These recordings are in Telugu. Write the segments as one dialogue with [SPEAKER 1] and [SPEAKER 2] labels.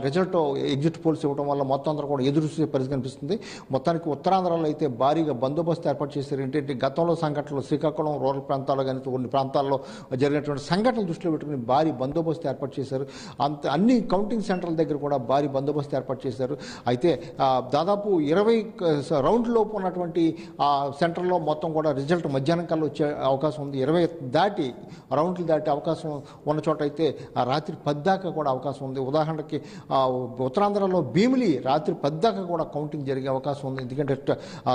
[SPEAKER 1] రిజల్ట్ ఎగ్జిట్ పోల్స్ ఇవ్వడం వల్ల మొత్తం అందరూ కూడా ఎదురు చూసే పరిస్థితి కనిపిస్తుంది. మొత్తానికి ఉత్తరాంధ్రలో అయితే భారీగా బందోబస్తు ఏర్పాటు చేశారు. ఏంటంటే గతంలో సంఘటనలు శ్రీకాకుళం రూరల్ ప్రాంతాల్లో కానీ కొన్ని ప్రాంతాల్లో జరిగినటువంటి సంఘటనలు దృష్టిలో పెట్టుకుని భారీ బందోబస్తు ఏర్పాటు చేశారు. అన్ని కౌంటింగ్ సెంటర్ల దగ్గర కూడా భారీ బందోబస్తు ఏర్పాటు చేశారు. అయితే దాదాపు 20 రౌండ్ లోపు ఉన్నటువంటి సెంటర్లో మొత్తం కూడా రిజల్ట్ మధ్యాహ్నం కల్లా వచ్చే అవకాశం ఉంది. 20 రౌండ్లు దాటి అవకాశం ఉన్న చోట అయితే రాత్రి 10 దాకా కూడా అవకాశం ఉంది. ఉదాహరణకి ఉత్తరాంధ్రలో భీమిలి రాత్రి 10 దాకా కూడా కౌంటింగ్ జరిగే అవకాశం ఉంది. ఎందుకంటే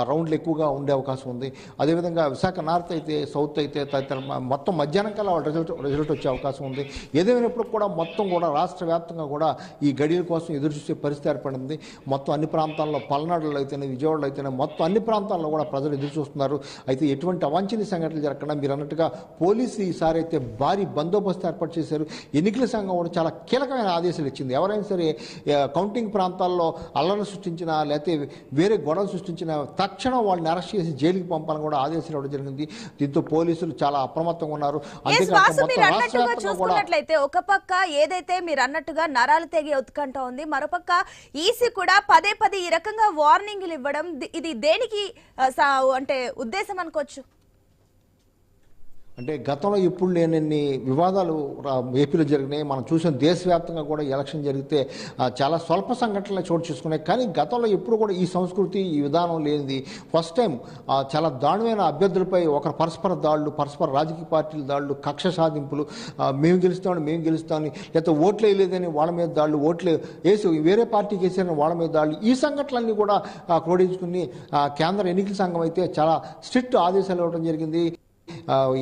[SPEAKER 1] రౌండ్లు ఎక్కువగా ఉండే అవకాశం ఉంది. అదేవిధంగా విశాఖ నార్త్ అయితే సౌత్ అయితే మొత్తం మధ్యాహ్నం కల్లా రిజల్ట్ వచ్చే అవకాశం ఉంది. ఏదేమైనప్పుడు కూడా మొత్తం కూడా రాష్ట్ర వ్యాప్తంగా కూడా ఈ గడియల కోసం ఎదురు చూసే పరిస్థితి ఏర్పడింది. మొత్తం అన్ని ప్రాంతాల్లో పల్నాడులో అయితేనే విజయవాడలో అయితేనే మొత్తం అన్ని ప్రాంతాల్లో కూడా ప్రజలు ఎదురు చూస్తున్నారు. అయితే ఎటువంటి అవాంఛనీయ సంఘటనలు జరగకుండా మీరు అన్నట్టుగా పోలీసు ఈసారి అయితే భారీ బందోబస్తు ఏర్పాటు చేశారు. ఎన్నికల సంఘం కూడా చాలా కీలకమైన ఆదేశాలు ఇచ్చింది. ఎవరైనా సరే కౌంటింగ్ ప్రాంతాల్లో అల్లర్లు సృష్టించినా లేకపోతే వేరే గొడవలు సృష్టించినా తక్షణం వాళ్ళని అరెస్ట్ చేసి జైలుకి పంపాలని కూడా ఆదేశాలు ఇవ్వడం జరిగింది. దీంతో పోలీసులు చాలా అప్రమత్తంగా ఉన్నారు.
[SPEAKER 2] చూసుకున్నట్లయితే ఒక పక్క ఏదైతే మీరు అన్నట్టుగా నరాలు తెగే ఉత్కంఠ ఉంది, మరోపక్క ఈసీ కూడా పదే ఈ రకంగా వార్నింగ్లు ఇవ్వడం, ఇది దేనికి అంటే ఉద్దేశం అనుకోవచ్చు?
[SPEAKER 1] అంటే గతంలో ఇప్పుడు లేనన్ని వివాదాలు ఏపీలో జరిగినాయి. మనం చూసిన దేశవ్యాప్తంగా కూడా ఎలక్షన్ జరిగితే చాలా స్వల్ప సంఘటనలు చోటు చేసుకున్నాయి. కానీ గతంలో ఎప్పుడు కూడా ఈ సంస్కృతి ఈ విధానం లేనిది ఫస్ట్ టైం చాలా దారుణమైన అభ్యర్థులపై ఒకరు పరస్పర దాడులు, పరస్పర రాజకీయ పార్టీల దాడులు, కక్ష సాధింపులు, మేము గెలుస్తామని లేకపోతే ఓట్లు వేయలేదని వాళ్ళ మీద దాడులు, ఓట్లు వేసి వేరే పార్టీకి వేసారని వాళ్ళ మీద దాడులు, ఈ సంఘటనలన్నీ కూడా క్రోడీంచుకుని కేంద్ర ఎన్నికల సంఘం అయితే చాలా స్ట్రిక్ట్ ఆదేశాలు ఇవ్వడం జరిగింది.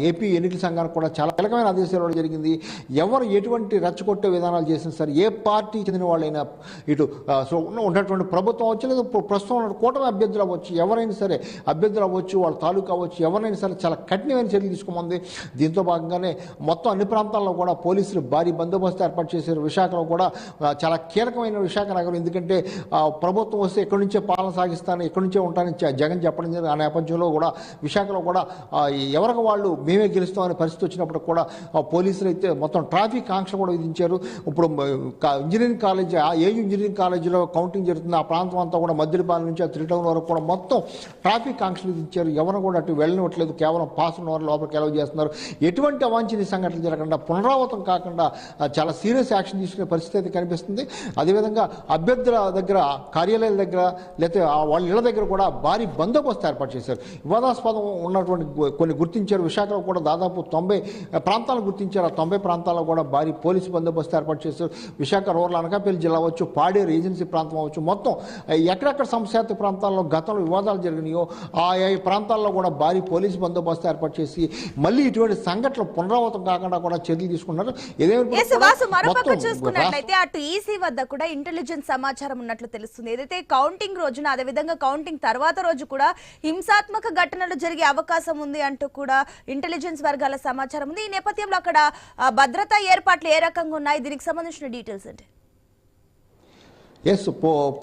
[SPEAKER 1] ఏపీ ఎన్నికల సంఘానికి కూడా చాలా కీలకమైన ఆదేశాలు ఇవ్వడం జరిగింది. ఎవరు ఎటువంటి రెచ్చగొట్టే విధానాలు చేసినా సరే, ఏ పార్టీ చెందిన వాళ్ళైనా, ఇటు ఉన్నటువంటి ప్రభుత్వం అవ్వచ్చు లేదా ప్రస్తుతం ఉన్న కూటమి అభ్యర్థులు అవ్వచ్చు, ఎవరైనా సరే అభ్యర్థులు అవ్వచ్చు, వాళ్ళ తాలూకా అవ్వచ్చు, ఎవరైనా సరే చాలా కఠినమైన చర్యలు తీసుకోమంది. దీంతో భాగంగానే మొత్తం అన్ని ప్రాంతాల్లో కూడా పోలీసులు భారీ బందోబస్తు ఏర్పాటు చేశారు. విశాఖలో కూడా చాలా కీలకమైన విశాఖ నగరం. ఎందుకంటే ప్రభుత్వం వస్తే ఎక్కడి నుంచే పాలన సాగిస్తాను, ఎక్కడి నుంచే ఉంటానని జగన్ చెప్పడం జరిగింది. ఆ నేపథ్యంలో కూడా విశాఖలో కూడా ఎవరికి వాళ్ళు మేమే గెలుస్తామనే పరిస్థితి వచ్చినప్పుడు కూడా పోలీసులు అయితే మొత్తం ట్రాఫిక్ ఆంక్షలు కూడా విధించారు. ఇప్పుడు ఇంజనీరింగ్ కాలేజ్, ఏయూ ఇంజనీరింగ్ కాలేజీలో కౌంటింగ్ జరుగుతుంది. ఆ ప్రాంతం అంతా కూడా మద్దిలపాలెం నుంచి 3 టౌన్ వరకు కూడా మొత్తం ట్రాఫిక్ ఆంక్షలు విధించారు. ఎవరు కూడా అటు వెళ్ళనివ్వట్లేదు. కేవలం పాస్ ఉన్న వారు లోపలికి ఎలవ్ చేస్తున్నారు. ఎటువంటి అవాంఛనీయ సంఘటనలు జరగకుండా, పునరావృతం కాకుండా చాలా సీరియస్ యాక్షన్ తీసుకునే పరిస్థితి అయితే కనిపిస్తుంది. అదేవిధంగా అభ్యర్థుల దగ్గర, కార్యాలయాల దగ్గర, లేకపోతే వాళ్ళ ఇళ్ల దగ్గర కూడా భారీ బందోబస్తు ఏర్పాటు చేశారు. వివాదాస్పదం ఉన్నటువంటి కొన్ని గుర్తించారు. విశాఖలో కూడా దాదాపు 90 ప్రాంతాలు గుర్తించారు. ఆ 90 ప్రాంతాల్లో కూడా భారీ పోలీసు బందోబస్తు ఏర్పాటు చేశారు. విశాఖ రూరల్ అనకాపల్లి జిల్లా అవ్వచ్చు, పాడేరు ఏజెన్సీ ప్రాంతం అవ్వచ్చు, మొత్తం ఎక్కడెక్కడ సమస్యాత్మక ప్రాంతాల్లో గతంలో వివాదాలు జరిగినాయో ఆ ప్రాంతాల్లో కూడా భారీ పోలీసు బందోబస్తు ఏర్పాటు చేసి మళ్ళీ ఇటువంటి సంఘటనలు పునరావృతం కాకుండా కూడా చర్యలు తీసుకున్నారు.
[SPEAKER 2] చూసుకున్నట్లయితే అటు ఈసీ వద్ద కూడా ఇంటెలిజెన్స్ సమాచారం ఉన్నట్లు తెలుస్తుంది. ఏదైతే కౌంటింగ్ రోజున, అదేవిధంగా కౌంటింగ్ తర్వాత రోజు కూడా హింసాత్మక ఘటనలు జరిగే అవకాశం ఉంది అంటూ కూడా ఇంటెలిజెన్స్ వర్గాల సమాచారం ఉంది. ఈ నేపథ్యంలో అక్కడ భద్రతా ఏర్పాట్లు ఏ రకంగా ఉన్నాయి, దీనికి సంబంధించిన డీటెయిల్స్ అంటే?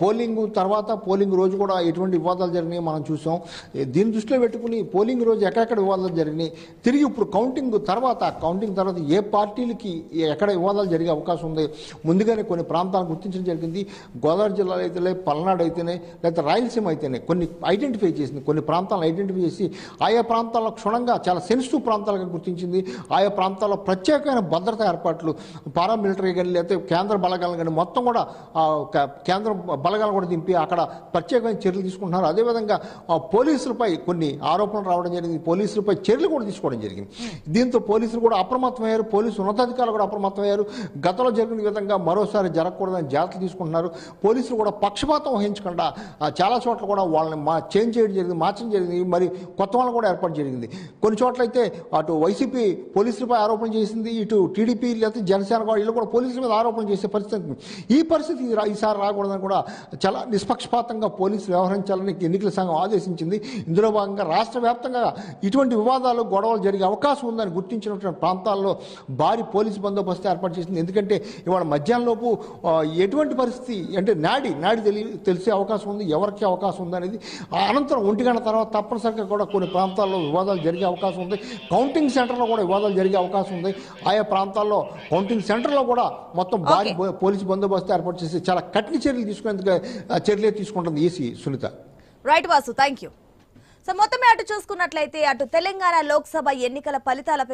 [SPEAKER 1] పోలింగ్ తర్వాత పోలింగ్ రోజు కూడా ఎటువంటి వివాదాలు జరిగినాయి మనం చూసాం. దీన్ని దృష్టిలో పెట్టుకుని పోలింగ్ రోజు ఎక్కడెక్కడ వివాదాలు జరిగినాయి, తిరిగి ఇప్పుడు కౌంటింగ్ తర్వాత ఏ పార్టీలకి ఎక్కడ వివాదాలు జరిగే అవకాశం ఉంది, ముందుగానే కొన్ని ప్రాంతాలను గుర్తించడం జరిగింది. గోదావరి జిల్లాలో అయితేనే, పల్నాడు అయితేనే, లేకపోతే రాయలసీమ అయితేనే కొన్ని ఐడెంటిఫై చేసింది. కొన్ని ప్రాంతాలను ఐడెంటిఫై చేసి ఆయా ప్రాంతాల్లో క్షుణ్ణంగా చాలా సెన్సిటివ్ ప్రాంతాలుగా గుర్తించింది. ఆయా ప్రాంతాల్లో ప్రత్యేకమైన భద్రతా ఏర్పాట్లు, పారామిలిటరీ కానీ లేకపోతే కేంద్ర బలగాలు కానీ మొత్తం కూడా కేంద్ర బలగాలు కూడా దింపి అక్కడ ప్రత్యేకమైన చర్యలు తీసుకుంటున్నారు. అదేవిధంగా పోలీసులపై కొన్ని ఆరోపణలు రావడం జరిగింది. పోలీసులపై చర్యలు కూడా తీసుకోవడం జరిగింది. దీంతో పోలీసులు కూడా అప్రమత్తమయ్యారు. పోలీసు ఉన్నతాధికారులు కూడా అప్రమత్తమయ్యారు. గతంలో జరిగిన విధంగా మరోసారి జరగకూడదని జాగ్రత్తలు తీసుకుంటున్నారు. పోలీసులు కూడా పక్షపాతం వహించకుండా చాలా చోట్ల కూడా వాళ్ళని చేంజ్ చేయడం జరిగింది, మార్చడం జరిగింది. మరి కొత్త వాళ్ళని కూడా ఏర్పాటు జరిగింది. కొన్ని చోట్ల అయితే అటు వైసీపీ పోలీసులపై ఆరోపణ చేసింది, ఇటు టీడీపీ లేకపోతే జనసేన కూడా వీళ్ళు కూడా పోలీసుల మీద ఆరోపణ చేసే పరిస్థితి. ఈ పరిస్థితి ఈసారి రాకూడదని కూడా చాలా నిష్పక్షపాతంగా పోలీసులు వ్యవహరించాలని ఎన్నికల సంఘం ఆదేశించింది. ఇందులో భాగంగా రాష్ట్ర వ్యాప్తంగా ఇటువంటి వివాదాలు గొడవలు జరిగే అవకాశం ఉందని గుర్తించినటువంటి ప్రాంతాల్లో భారీ పోలీసు బందోబస్తు ఏర్పాటు చేసింది. ఎందుకంటే ఇవాళ మధ్యాహ్నంలోపు ఎటువంటి పరిస్థితి అంటే నాడి తెలిసే అవకాశం ఉంది, ఎవరికి అవకాశం ఉంది అనేది. అనంతరం 1 గంట తర్వాత తప్పనిసరిగా కూడా కొన్ని ప్రాంతాల్లో వివాదాలు జరిగే అవకాశం ఉంది. కౌంటింగ్ సెంటర్లో కూడా వివాదాలు జరిగే అవకాశం ఉంది. ఆయా ప్రాంతాల్లో కౌంటింగ్ సెంటర్లో కూడా మొత్తం భారీ పోలీసు బందోబస్తు ఏర్పాటు చేసి చాలా కఠిన చర్యలు తీసుకుంటుంది EC. Sunitha.
[SPEAKER 2] Right Vasu, thank you. So మొత్తమే అటు చూసుకున్నట్లయితే అటు తెలంగాణ లోక్సభ ఎన్నికల ఫలితాల